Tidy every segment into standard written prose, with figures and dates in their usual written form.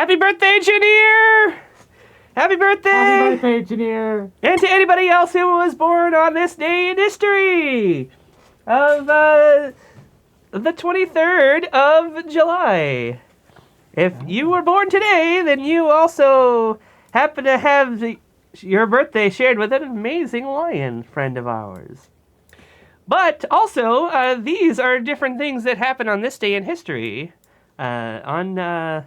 Happy birthday, Junir! Happy birthday! Happy birthday, Junir! And to anybody else who was born on this day in history of the 23rd of July. If you were born today, then you also happen to have your birthday shared with an amazing lion friend of ours. But also, these are different things that happen on this day in history on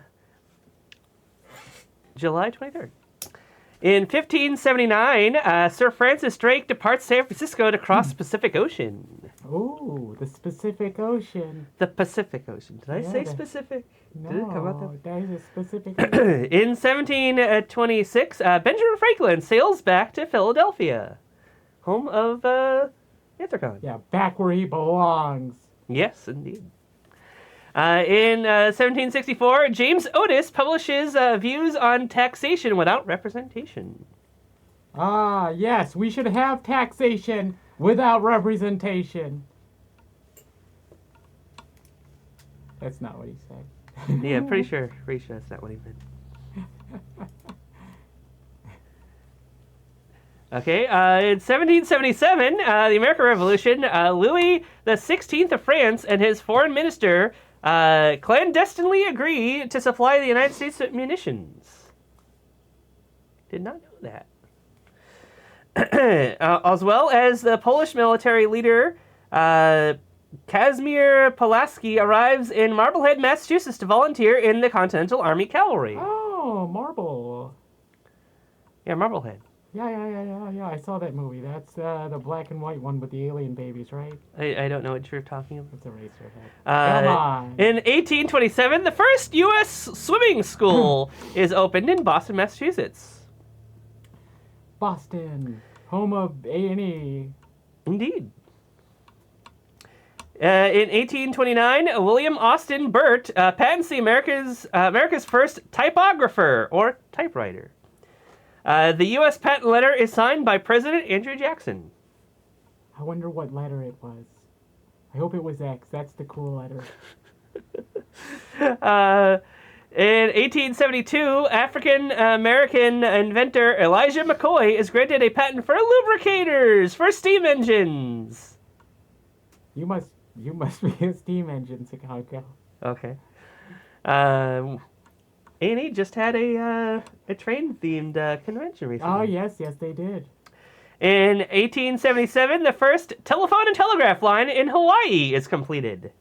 July 23rd. In 1579, Sir Francis Drake departs San Francisco to cross the Pacific Ocean. Ooh, the Pacific Ocean. The Pacific Ocean. Did I say the- specific? No, Did it come out that is a specific. In 1726, Benjamin Franklin sails back to Philadelphia, home of Anthracon. Yeah, back where he belongs. Yes, indeed. In 1764, James Otis publishes views on taxation without representation. Ah, yes, we should have taxation without representation. That's not what he said. Yeah, pretty sure that's not what he meant. Okay, in 1777, the American Revolution, Louis XVI of France and his foreign minister clandestinely agree to supply the United States with munitions. Did not know that. As well as the Polish military leader, Kazimierz Pulaski arrives in Marblehead, Massachusetts to volunteer in the Continental Army Cavalry. Oh, Marble. Yeah, Marblehead. Yeah. I saw that movie. That's the black and white one with the alien babies, right? I don't know what you're talking about. It's a racer head. Come on. In 1827, the first U.S. swimming school is opened in Boston, Massachusetts. Boston, home of A&E. Indeed. In 1829, William Austin Burt patents the America's first typographer, or typewriter. The U.S. patent letter is signed by President Andrew Jackson. I wonder what letter it was. I hope it was X. That's the cool letter. In 1872, African-American inventor Elijah McCoy is granted a patent for lubricators for steam engines. You must be a steam engine, Chicago. Okay. A&E just had a train-themed convention recently. Oh, yes, they did. In 1877, the first telephone and telegraph line in Hawaii is completed.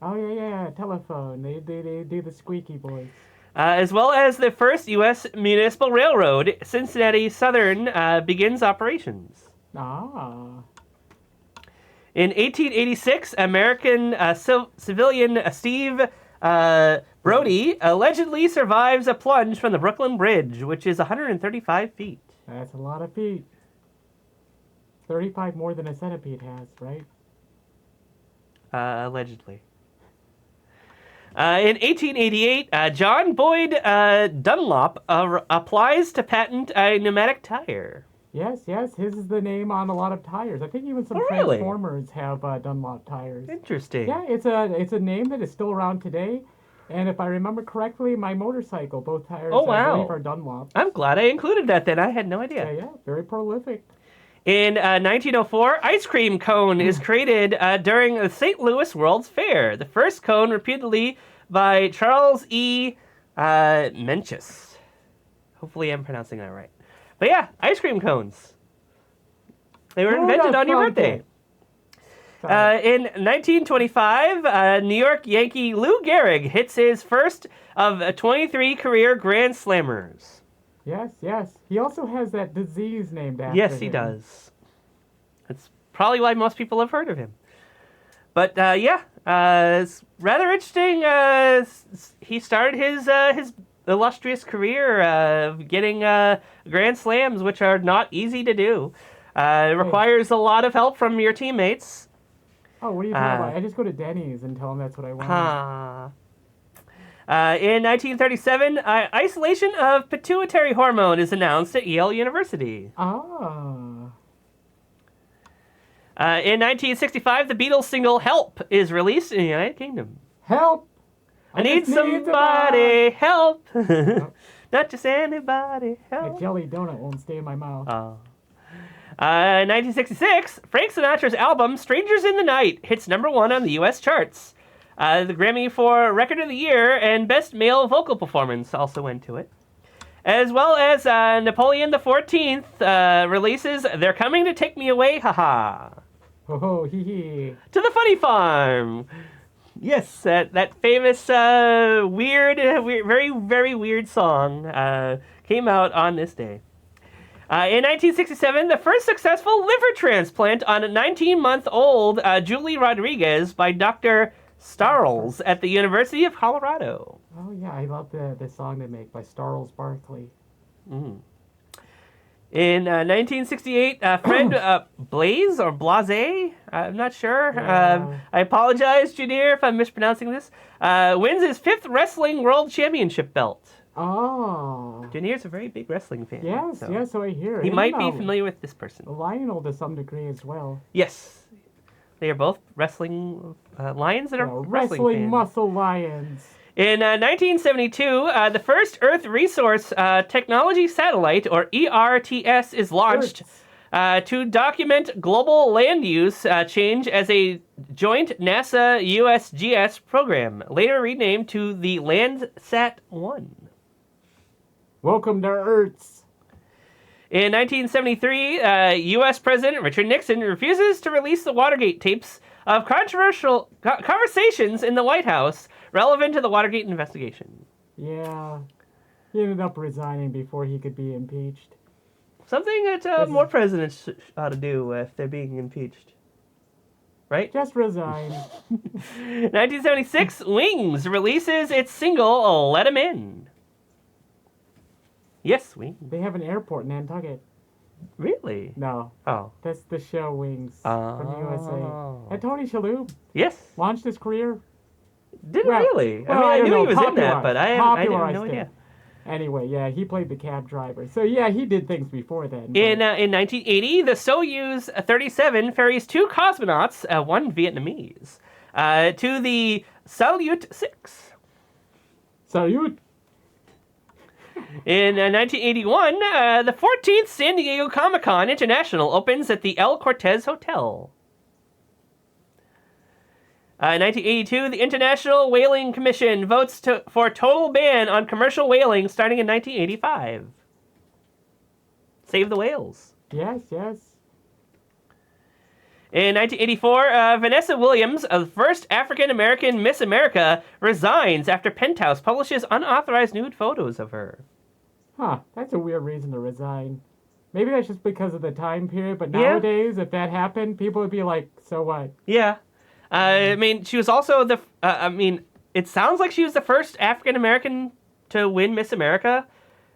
Oh, yeah, telephone. They do the squeaky voice. As well as the first U.S. municipal railroad, Cincinnati Southern, begins operations. Ah. In 1886, American civilian Steve Brody allegedly survives a plunge from the Brooklyn Bridge, which is 135 feet. That's a lot of feet. 35 more than a centipede has, right? Allegedly. In 1888, John Boyd Dunlop applies to patent a pneumatic tire. Yes, his is the name on a lot of tires. I think even some really? Transformers have Dunlop tires. Interesting. Yeah, it's a name that is still around today. And if I remember correctly, my motorcycle, both tires, I believe, are Dunlop. I'm glad I included that then. I had no idea. Yeah, very prolific. In 1904, ice cream cone is created during the St. Louis World's Fair. The first cone reputedly by Charles E. Mencius. Hopefully I'm pronouncing that right. But yeah, ice cream cones. They were invented on your birthday. In 1925, New York Yankee Lou Gehrig hits his first of 23 career Grand Slammers. Yes. He also has that disease named after him. Yes, he does. That's probably why most people have heard of him. But it's rather interesting. He started his illustrious career of getting Grand Slams, which are not easy to do. It requires a lot of help from your teammates. Oh, what are you talking about? I just go to Denny's and tell them that's what I want. In 1937, isolation of pituitary hormone is announced at Yale University. In 1965, the Beatles single "Help" is released in the United Kingdom. Help! I need somebody help. Not just anybody help. A jelly donut won't stay in my mouth. 1966, Frank Sinatra's album Strangers in the Night hits #1 on the U.S. charts. The Grammy for Record of the Year and Best Male Vocal Performance also went to it. As well as Napoleon XIV releases They're Coming to Take Me Away, haha. Ho hee hee. To the Funny Farm. Yes, that famous, weird, very, very weird song came out on this day. In 1967, the first successful liver transplant on a 19-month-old Julie Rodriguez by Dr. Starles at the University of Colorado. Oh, yeah, I love the song they make by Starles Barkley. Mm. In 1968, Fred Blaze or Blase, I'm not sure. Yeah. I apologize, Junir, if I'm mispronouncing this. Wins his 5th Wrestling World Championship belt. Oh. Junir's a very big wrestling fan. Yes, so I hear. He might be familiar with this person. Lionel to some degree as well. Yes. They are both wrestling lions that are wrestling fans. Muscle lions. In 1972, the first Earth Resource Technology Satellite, or ERTS, is launched to document global land use change as a joint NASA-USGS program, later renamed to the Landsat-1. Welcome to Earth. In 1973, U.S. President Richard Nixon refuses to release the Watergate tapes of controversial conversations in the White House relevant to the Watergate investigation. Yeah. He ended up resigning before he could be impeached. Something that more presidents ought to do if they're being impeached. Right? Just resign. 1976, Wings releases its single, Let 'Em In. Yes, Wings. They have an airport in Nantucket. Really? No. Oh. That's the show Wings from the USA. And Tony Shalhoub Yes. launched his career. Did really? Well, I knew he was in that, but I had no idea. Anyway, yeah, he played the cab driver. So, yeah, he did things before then. In 1980, the Soyuz 37 ferries 2 cosmonauts, one Vietnamese, to the Salyut 6. Salyut! In 1981, the 14th San Diego Comic-Con International opens at the El Cortez Hotel. In 1982, the International Whaling Commission votes for total ban on commercial whaling starting in 1985. Save the whales. Yes. In 1984, Vanessa Williams, the first African-American Miss America, resigns after Penthouse publishes unauthorized nude photos of her. Huh, that's a weird reason to resign. Maybe that's just because of the time period, but nowadays, if that happened, people would be like, so what? Yeah. I mean, she was also it sounds like she was the first African-American to win Miss America.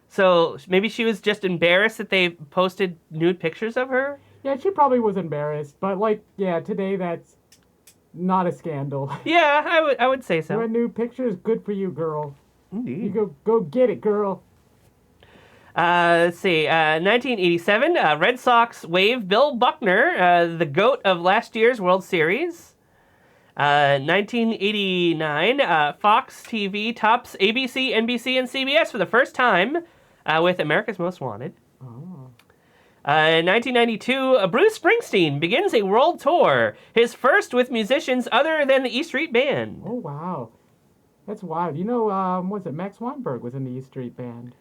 So maybe she was just embarrassed that they posted nude pictures of her. Yeah, she probably was embarrassed. But, today that's not a scandal. Yeah, I would say so. You had nude pictures? Good for you, girl. Indeed. You go get it, girl. Let's see. 1987, Red Sox waive Bill Buckner, the GOAT of last year's World Series. 1989, Fox TV tops ABC, NBC, and CBS for the first time with America's Most Wanted. Oh. 1992, Bruce Springsteen begins a world tour, his first with musicians other than the E Street Band. Oh, wow. That's wild. You know, Max Weinberg was in the E Street Band.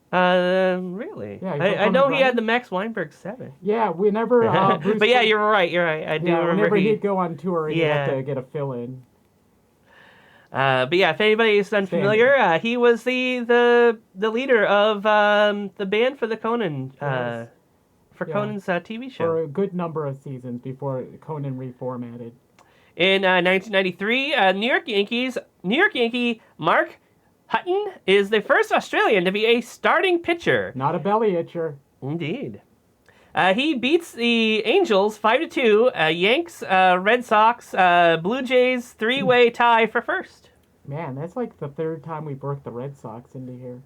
Really? Yeah, I know he had the Max Weinberg 7. Yeah, whenever Bruce... But yeah, you're right. I do remember whenever he'd go on tour, he'd have to get a fill-in. But yeah, if anybody's unfamiliar, he was the leader of the band for the Conan Conan's TV show. For a good number of seasons before Conan reformatted. In 1993, New York Yankee Mark Hutton is the first Australian to be a starting pitcher. Not a belly itcher. Indeed. He beats the Angels 5-2, Yanks, Red Sox, Blue Jays 3-way tie for first. Man, that's like the third time we broke the Red Sox into here.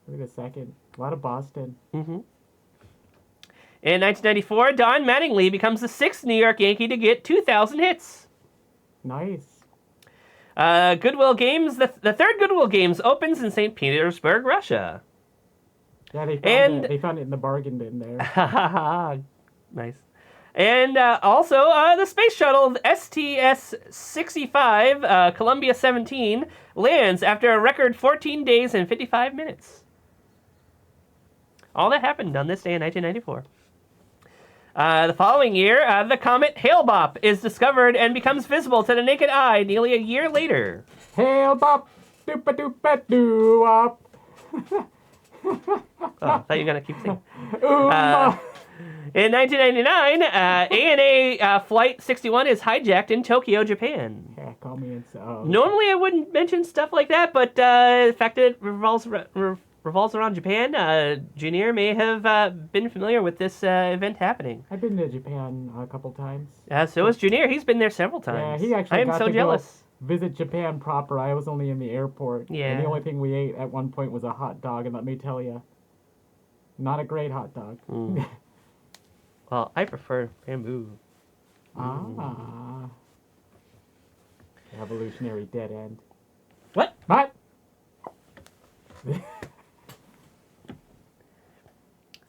Wait a second. A lot of Boston. Mm-hmm. In 1994, Don Mattingly becomes the 6th New York Yankee to get 2,000 hits. Nice. Goodwill Games, the third Goodwill Games opens in St. Petersburg, Russia. Yeah, they found it in the bargain bin there. Nice. And also, the space shuttle STS-65, Columbia 17, lands after a record 14 days and 55 minutes. All that happened on this day in 1994. The following year, the comet Hale-Bopp is discovered and becomes visible to the naked eye nearly a year later. Hale-Bopp, doopa-doopa-doo-wop. Oh, I thought you were going to keep singing. In 1999, ANA Flight 61 is hijacked in Tokyo, Japan. Yeah, call me in so. Normally, I wouldn't mention stuff like that, but the fact that it revolves around Japan, Junir may have been familiar with this event happening. I've been to Japan a couple times. So has Junir. He's been there several times. Yeah, he actually I am got so to jealous. Go visit Japan proper. I was only in the airport. Yeah. And the only thing we ate at one point was a hot dog, and let me tell you, not a great hot dog. Mm. Well, I prefer bamboo. Ah. Evolutionary dead end. What? What?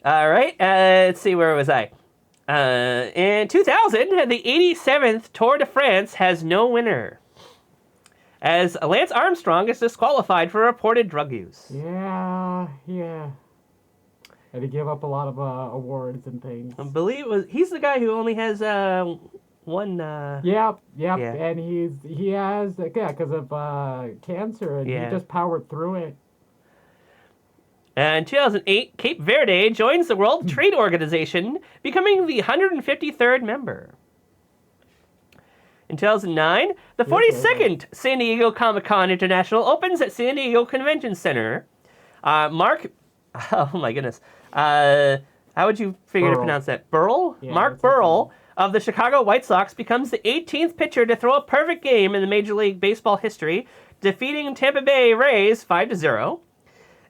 All right. Let's see. Where was I? In 2000, the 87th Tour de France has no winner, as Lance Armstrong is disqualified for reported drug use. Yeah. Had to give up a lot of awards and things. I believe he's the guy who only has one. Yep. Yeah. And he has because of cancer, and he just powered through it. In 2008, Cape Verde joins the World Trade Organization, becoming the 153rd member. In 2009, the 42nd San Diego Comic-Con International opens at San Diego Convention Center. Mark, oh my goodness, how would you figure to pronounce that? Burrell? Yeah, Mark Burrell of the Chicago White Sox becomes the 18th pitcher to throw a perfect game in the Major League Baseball history, defeating Tampa Bay Rays 5-0.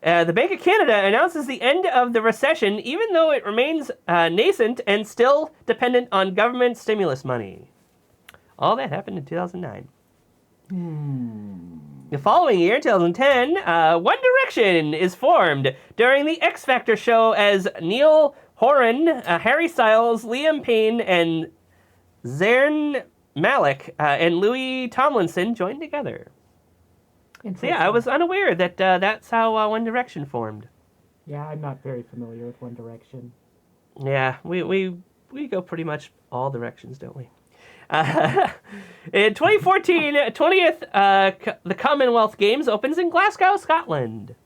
The Bank of Canada announces the end of the recession, even though it remains nascent and still dependent on government stimulus money. All that happened in 2009. The following year, 2010, One Direction is formed during the X Factor show as Neil Horan, Harry Styles, Liam Payne, and Zayn Malik and Louis Tomlinson joined together. So yeah, I was unaware that that's how One Direction formed. Yeah, I'm not very familiar with One Direction. Yeah, we go pretty much all directions, don't we? In 2014, 20th, the Commonwealth Games opens in Glasgow, Scotland.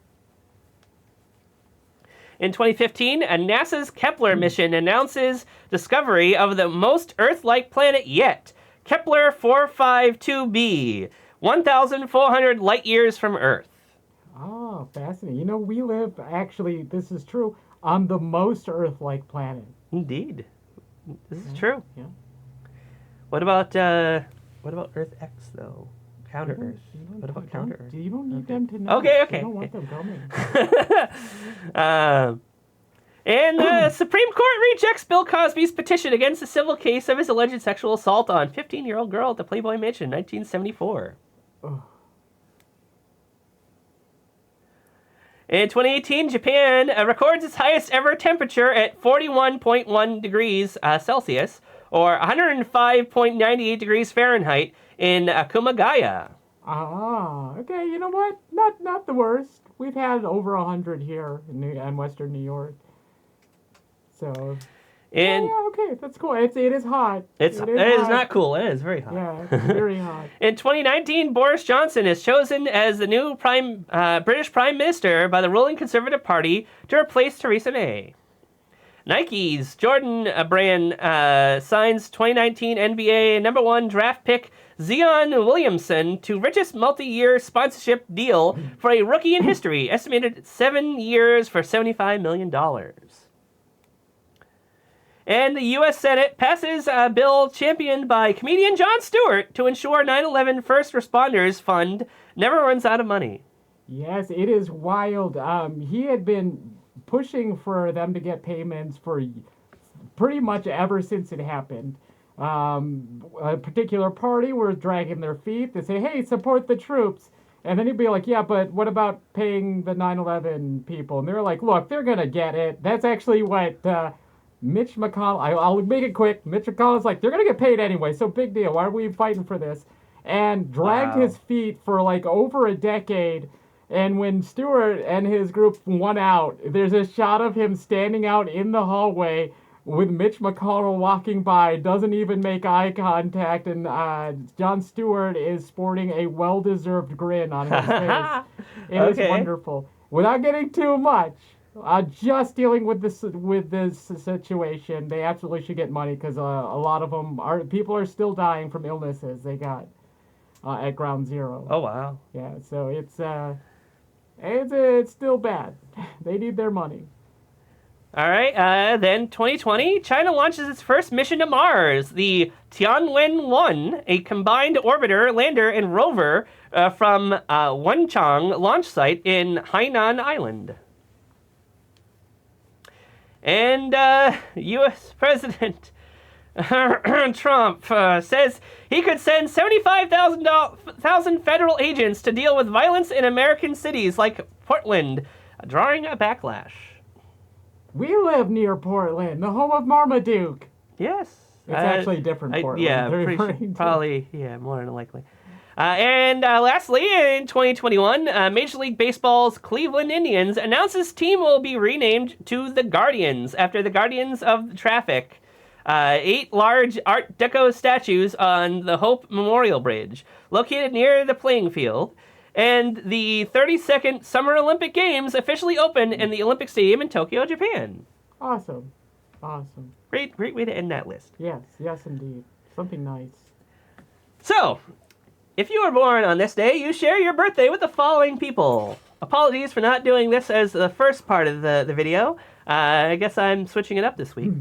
In 2015, NASA's Kepler mission announces discovery of the most Earth-like planet yet, Kepler 452b. 1,400 light years from Earth. Oh, fascinating. You know, we live, actually, this is true, on the most Earth-like planet. Indeed. This is true. Yeah. What about Earth X, though? Counter Earth. What about Counter Earth? You don't need them to know. Okay. You don't want them coming. And the Supreme Court rejects Bill Cosby's petition against the civil case of his alleged sexual assault on 15-year-old girl at the Playboy Mansion in 1974. Oh. In 2018, Japan records its highest ever temperature at 41.1 degrees Celsius, or 105.98 degrees Fahrenheit in Kumagaya. Okay, you know what? Not the worst. We've had over 100 here in Western New York. So, yeah, okay, that's cool. It is hot. It is not cool. It is very hot. Yeah, it's very hot. In 2019, Boris Johnson is chosen as the new British Prime Minister by the ruling Conservative Party to replace Theresa May. Nike's Jordan brand signs 2019 NBA #1 draft pick Zion Williamson to richest multi-year sponsorship deal for a rookie in history, estimated at 7 years for $75 million. And the U.S. Senate passes a bill championed by comedian Jon Stewart to ensure 9/11 First Responders Fund never runs out of money. Yes, it is wild. He had been pushing for them to get payments for pretty much ever since it happened. a particular party were dragging their feet. They say, hey, support the troops. And then he'd be like, yeah, but what about paying the 9/11 people? And they're like, look, they're going to get it. That's actually what Mitch McConnell, I'll make it quick. Mitch McConnell's like, they're going to get paid anyway, so big deal. Why are we fighting for this? And dragged his feet for like over a decade. And when Stewart and his group won out, there's a shot of him standing out in the hallway with Mitch McConnell walking by, doesn't even make eye contact, and Jon Stewart is sporting a well-deserved grin on his face. It is wonderful. Without getting too much, just dealing with this situation, they absolutely should get money because a lot of them people are still dying from illnesses they got at Ground Zero. Oh wow. Yeah, so it's still bad. They need their money. All right, then 2020, China launches its first mission to Mars, the Tianwen-1, a combined orbiter, lander, and rover from Wenchang launch site in Hainan Island. And U.S. President Trump says he could send 75,000 federal agents to deal with violence in American cities like Portland, drawing a backlash. We live near Portland, the home of Marmaduke. Yes. It's actually different Portland. Yeah, probably, more than likely. And lastly, in 2021, Major League Baseball's Cleveland Indians announces team will be renamed to the Guardians after the Guardians of the Traffic. 8 large Art Deco statues on the Hope Memorial Bridge, located near the playing field. And the 32nd Summer Olympic Games officially open in the Olympic Stadium in Tokyo, Japan. Awesome. Great way to end that list. Yes, indeed. Something nice. So, if you were born on this day, you share your birthday with the following people. Apologies for not doing this as the first part of the video. I guess I'm switching it up this week.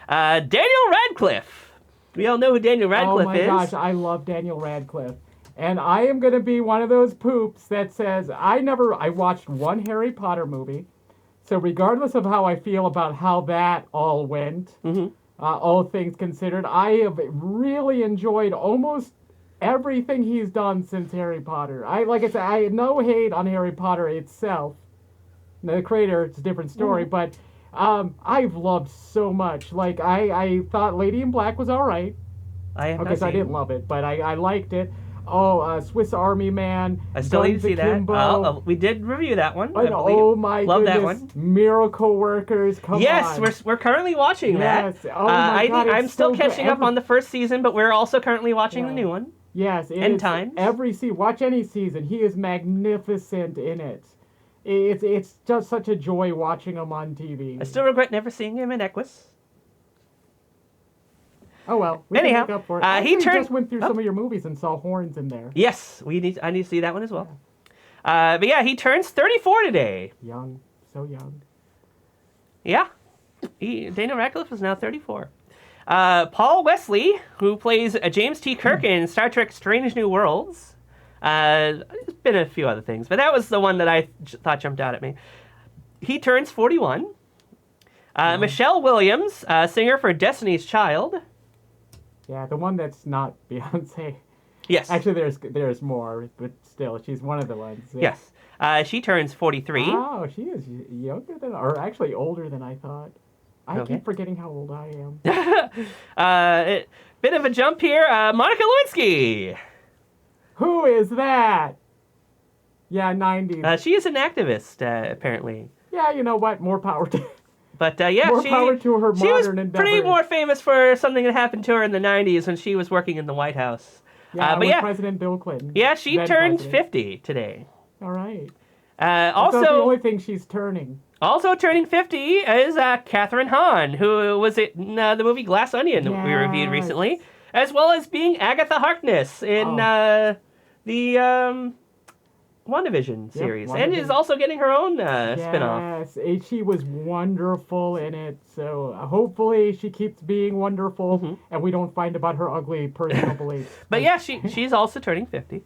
Daniel Radcliffe. We all know who Daniel Radcliffe is. Oh my gosh, I love Daniel Radcliffe. And I am going to be one of those poops that says, I watched one Harry Potter movie. So regardless of how I feel about how that all went, all things considered, I have really enjoyed almost everything he's done since Harry Potter. Like I said, I had no hate on Harry Potter itself. The creator, it's a different story, but I've loved so much. Like, I thought Lady in Black was all right. I didn't love it, but I liked it. Swiss Army Man. I still need to see that. We did review that one. Oh my Love goodness. That one. Miracle Workers, come on. Yes, we're currently watching that. Oh my God, I'm still catching up on the first season, but we're also currently watching the new one. Yes. End Times. Watch any season. He is magnificent in it. It's just such a joy watching him on TV. I still regret never seeing him in Equus. Oh well, we can make up for it. He just went through some of your movies and saw horns in there. Yes, I need to see that one as well. But yeah, he turns 34 today. Young, so young. Yeah, Daniel Radcliffe is now 34. Paul Wesley, who plays James T. Kirk in Star Trek: Strange New Worlds. There's been a few other things, but that was the one that I thought jumped out at me. He turns 41. Michelle Williams, singer for Destiny's Child. Yeah, the one that's not Beyonce. Yes. Actually, there's more, but still, she's one of the ones. Yeah. Yes. She turns 43. Oh, she is younger than, or actually older than I thought. I keep forgetting how old I am. Bit of a jump here. Monica Lewinsky. Who is that? Yeah, 90s. She is an activist, apparently. Yeah, you know what? More power to But more power to her she was modern endeavors. Pretty more famous for something that happened to her in the 90s when she was working in the White House. Yeah, with President Bill Clinton. Yeah, she turned 50 today. All right. Also, that's not the only thing she's turning. Also turning 50 is Catherine Hahn, who was in the movie Glass Onion that we reviewed recently, as well as being Agatha Harkness in the WandaVision series, and is also getting her own spinoff. Yes, she was wonderful in it, so hopefully she keeps being wonderful, and we don't find about her ugly personal beliefs. But yeah, she's also turning 50.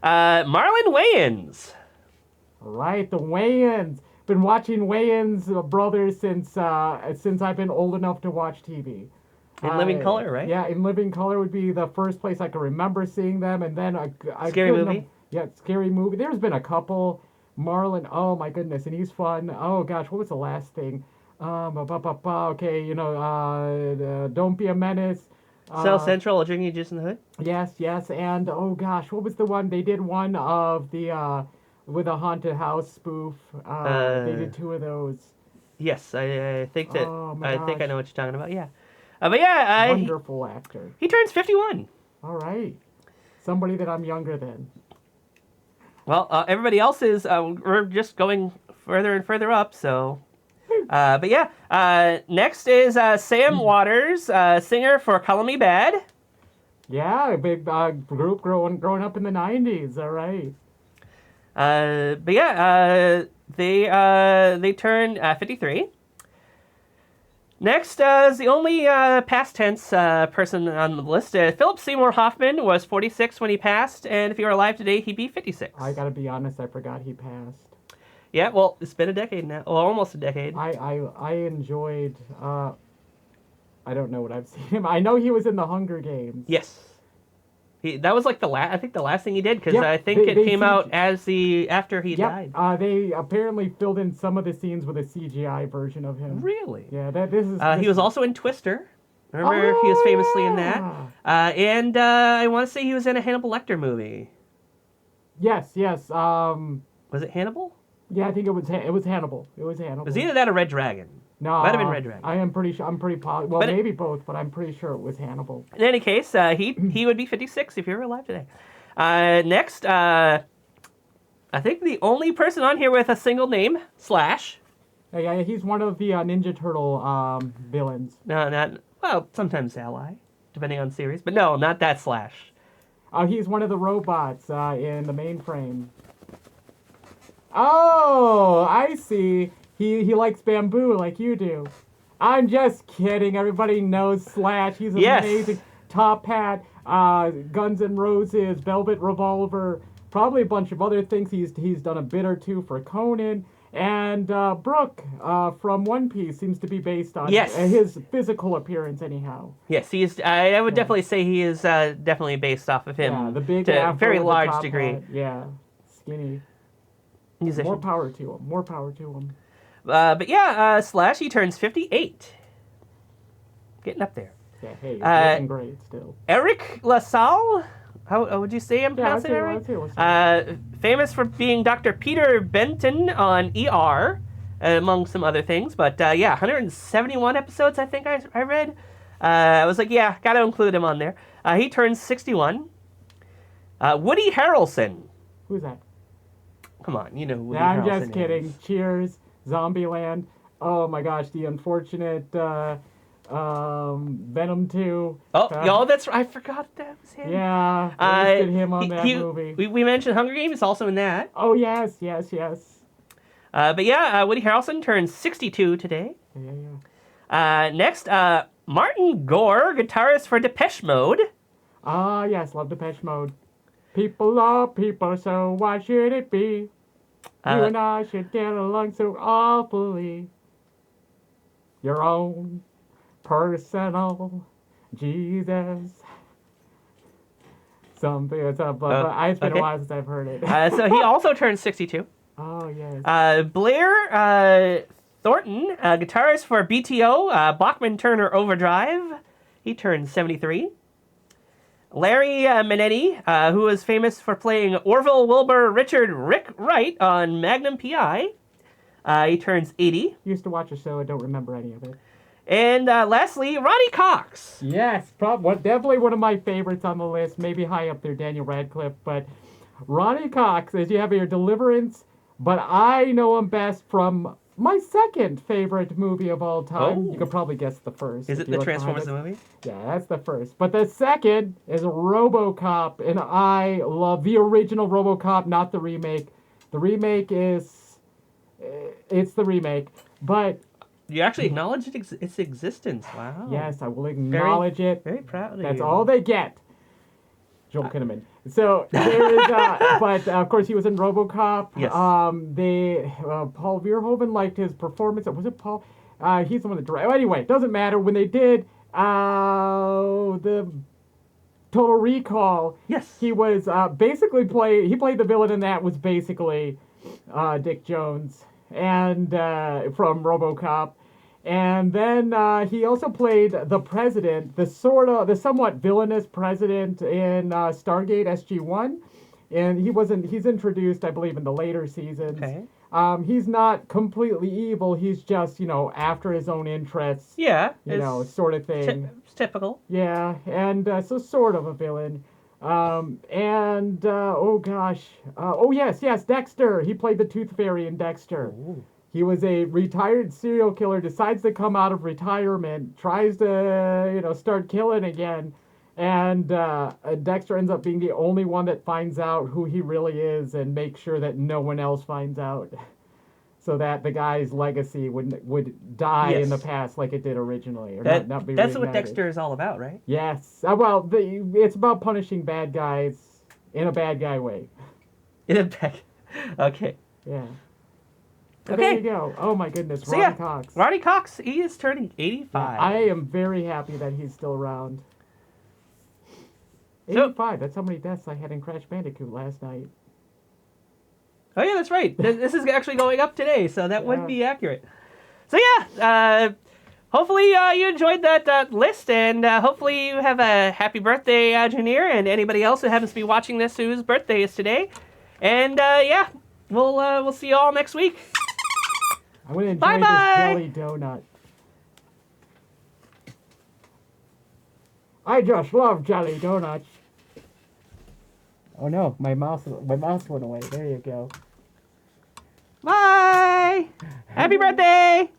Marlon Wayans. Right, the Wayans. Been watching Wayans brothers since I've been old enough to watch TV. In Living Color, right? Yeah, In Living Color would be the first place I can remember seeing them, and then I Scary couldn't Movie? have- yeah, Scary Movie. There's been a couple. Marlon, oh my goodness, and he's fun. Oh gosh, what was the last thing? Okay, Don't Be a Menace. Cell Uh, Central, Drinking Juice in the Hood? yes, and oh gosh, what was the one? They did one of the with a haunted house spoof. They did two of those. Yes, I think that Oh my I think I gosh. know what you're talking about. Yeah, but yeah, Wonderful actor. he turns 51. All right, somebody that I'm younger than. Well, everybody else is we're just going further and further up. So, but yeah, next is Sam Waters, singer for "Color Me Bad." Yeah, a big group growing up in the '90s. All right. But yeah, they turn 53. Next is the only past tense person on the list. Philip Seymour Hoffman was 46 when he passed, and if he were alive today, he'd be 56. I gotta be honest, I forgot he passed. Yeah, well, it's been a decade now. Well, almost a decade. I enjoyed. I don't know what I've seen him. I know he was in the Hunger Games. Yes. That was like I think the last thing he did, because Yep, I think it came out CG after he died. They apparently filled in some of the scenes with a CGI version of him. Really? Yeah, this is. He was also in Twister. Remember, he was famously in that. And I want to say he was in a Hannibal Lecter movie. Yes. Was it Hannibal? Yeah, I think it was Hannibal. It was Hannibal. It was either that or Red Dragon. No, Might have been Red Dragon. I am pretty sure. I'm pretty positive. Well, But maybe both, but I'm pretty sure it was Hannibal. In any case, he would be 56 if he were alive today. Next, I think the only person on here with a single name, Slash. Yeah, he's one of the Ninja Turtle villains. No, not well. Sometimes Ally, depending on series, but no, not that Slash. He's one of the robots in the mainframe. Oh, I see. He likes bamboo like you do. I'm just kidding. Everybody knows Slash. He's Yes. amazing. Top Hat, Guns N' Roses, Velvet Revolver, probably a bunch of other things. He's done a bit or two for Conan. And Brooke from One Piece seems to be based on his physical appearance, anyhow. Yes, he's. I would definitely say he is definitely based off of him. Yeah, the big to a afro very with the large top degree. hat. Yeah, skinny. Musician. More power to him. More power to him. But yeah, Slash, he turns 58. Getting up there. Yeah, hey, he's looking great still. Eric LaSalle? How would you say I'm pronouncing it right? Famous for being Dr. Peter Benton on ER, among some other things. But yeah, 171 episodes, I think I read. I was like, yeah, got to include him on there. He turns 61. Woody Harrelson. Who's that? Come on, you know who Woody I'm Harrelson just kidding. is. Cheers, Zombieland. Oh my gosh, the unfortunate Venom 2. Oh, that's right. I forgot that was him. Yeah, they listed him on that movie. We mentioned Hunger Games, also in that. Oh, yes. But yeah, Woody Harrelson turns 62 today. Yeah. Next, Martin Gore, guitarist for Depeche Mode. Yes, love Depeche Mode. People are people, so why should it be? You and I should get along so awfully. Your own personal Jesus. Something. It's been a while since I've heard it. So he also turns 62. Oh, yes. Blair Thornton, guitarist for BTO, Bachman Turner Overdrive. He turns 73. Larry Minetti, who is famous for playing Orville Wilbur Richard Rick Wright on Magnum P.I. He turns 80. Used to watch a show. I don't remember any of it. And lastly, Ronnie Cox. Yes, definitely one of my favorites on the list. Maybe high up there, Daniel Radcliffe. But Ronnie Cox, as you have your Deliverance, but I know him best from my second favorite movie of all time. Oh. You could probably guess the first. Is it the Transformers the movie? Yeah, that's the first. But the second is RoboCop, and I love the original RoboCop, not the remake. The remake is... It's the remake. But... You actually acknowledge its existence. Wow. Yes, I will acknowledge it. Very proud of you. That's all they get. Joel Kinnaman. So there is, but of course he was in RoboCop. Yes. Paul Verhoeven liked his performance. Was it Paul? He's the one that directed. Anyway, doesn't matter. When they did The Total Recall. Yes. He was he played the villain in that, was basically Dick Jones and from RoboCop. And then he also played the president, the somewhat villainous president in Stargate SG-1. And he's introduced, I believe, in the later seasons. Okay. He's not completely evil. He's just, after his own interests. Yeah. Sort of thing. It's typical. Yeah, and so sort of a villain. Oh gosh. Oh yes, Dexter. He played the Tooth Fairy in Dexter. Ooh. He was a retired serial killer, decides to come out of retirement, tries to, start killing again. And Dexter ends up being the only one that finds out who he really is and makes sure that no one else finds out. So that the guy's legacy would die in the past like it did originally. Or not be that's what reignited. Dexter is all about, right? Yes. It's about punishing bad guys in a bad guy way. Okay. Yeah. Okay. There you go. Oh my goodness, So Ronny Cox. Ronny Cox, he is turning 85. I am very happy that he's still around. So- 85. That's how many deaths I had in Crash Bandicoot last night. Oh yeah, that's right. This is actually going up today, so that would Yeah. be accurate. So yeah, hopefully you enjoyed that list, and hopefully you have a happy birthday, Junir, and anybody else who happens to be watching this whose birthday is today. And yeah, we'll see you all next week. I'm gonna enjoy Bye-bye. this jelly donut. I just love jelly donuts. Oh no, my mouse went away. There you go. Bye. Happy birthday.